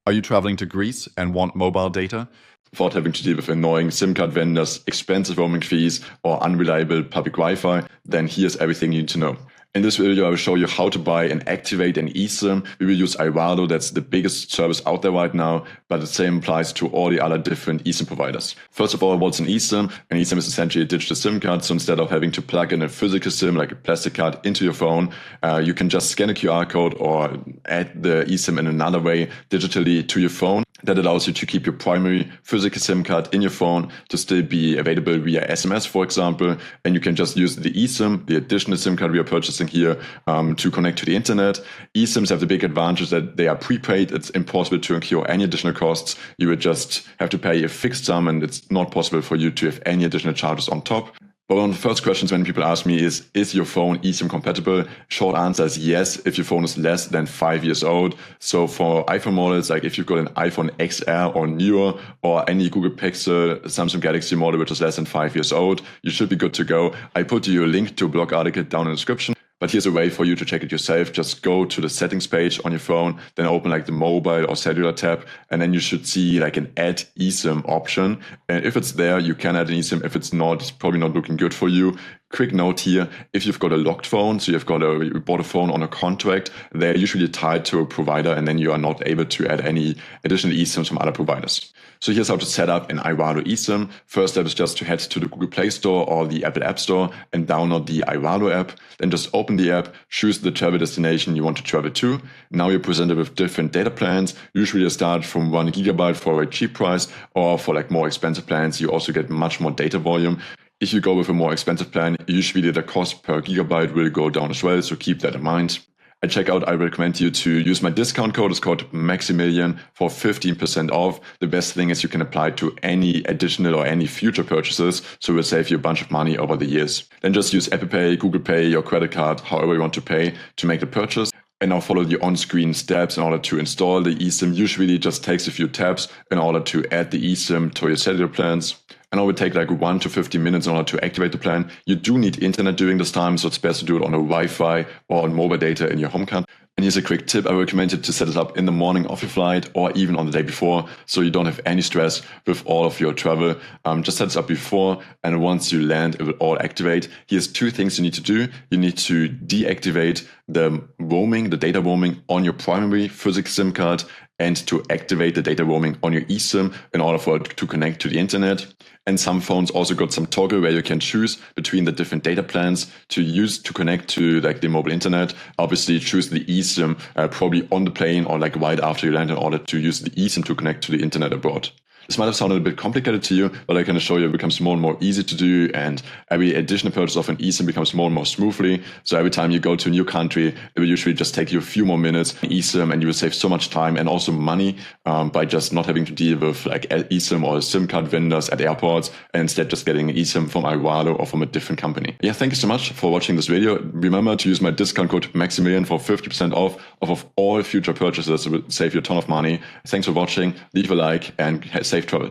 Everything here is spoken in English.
Are you traveling to Greece and want mobile data? Without having to deal with annoying SIM card vendors, expensive roaming fees, or unreliable public Wi-Fi, then here's everything you need to know. In this video, I will show you how to buy and activate an eSIM. We will use iValo, that's the biggest service out there right now, but the same applies to all the other different eSIM providers. First of all, what's an eSIM? An eSIM is essentially a digital SIM card, so instead of having to plug in a physical SIM like a plastic card into your phone, you can just scan a QR code or add the eSIM in another way digitally to your phone. That allows you to keep your primary physical SIM card in your phone to still be available via SMS, for example, and you can just use the eSIM, the additional SIM card we are purchasing here, to connect to the internet. eSIMs have the big advantage that they are prepaid. It's impossible to incur any additional costs. You would just have to pay a fixed sum, and it's not possible for you to have any additional charges on top. But one of the first questions when people ask me is your phone eSIM compatible? Short answer is yes, if your phone is less than 5 years old. So for iPhone models, like if you've got an iPhone XR or newer, or any Google Pixel, Samsung Galaxy model which is less than 5 years old, you should be good to go. I put you a link to a blog article down in the description. But here's a way for you to check it yourself. Just go to the settings page on your phone, then open like the mobile or cellular tab, and then you should see like an add eSIM option. And if it's there, you can add an eSIM. If it's not, it's probably not looking good for you. Quick note here, if you've got a locked phone, so you bought a phone on a contract, they're usually tied to a provider, and then you are not able to add any additional eSIMs from other providers. So here's how to set up an iValo eSIM. First step is just to head to the Google Play Store or the Apple App Store and download the iValo app. Then just open the app, choose the travel destination you want to travel to. Now you're presented with different data plans. Usually you start from 1 GB for a cheap price, or for like more expensive plans, you also get much more data volume. If you go with a more expensive plan, usually the cost per gigabyte will go down as well, so keep that in mind. At checkout, I recommend you to use my discount code. It's called Maximilian for 15% off. The best thing is you can apply to any additional or any future purchases, so it will save you a bunch of money over the years. Then just use Apple Pay, Google Pay, your credit card, however you want to pay to make the purchase. And now follow the on-screen steps in order to install the eSIM. Usually it just takes a few taps in order to add the eSIM to your cellular plans. And it will take like 1 to 15 minutes in order to activate the plan. You do need internet during this time, so it's best to do it on a Wi-Fi or on mobile data in your home country. And here's a quick tip. I recommend you to set it up in the morning of your flight or even on the day before, so you don't have any stress with all of your travel. Just set it up before, and once you land, it will all activate. Here's 2 things you need to do. You need to deactivate the roaming, the data roaming on your primary physical SIM card, and to activate the data roaming on your eSIM in order for it to connect to the internet. And some phones also got some toggle where you can choose between the different data plans to use to connect to like the mobile internet. Obviously choose the eSIM probably on the plane or like right after you land in order to use the eSIM to connect to the internet abroad. This might have sounded a bit complicated to you, but I can assure you it becomes more and more easy to do, and every additional purchase of an eSIM becomes more and more smoothly. So every time you go to a new country, it will usually just take you a few more minutes eSIM, and you will save so much time and also money by just not having to deal with like eSIM or SIM card vendors at airports, and instead just getting an eSIM from iValo or from a different company. Yeah, thank you so much for watching this video. Remember to use my discount code Maximilian for 50% off of all future purchases. It will save you a ton of money. Thanks for watching. Leave a like and safe travel.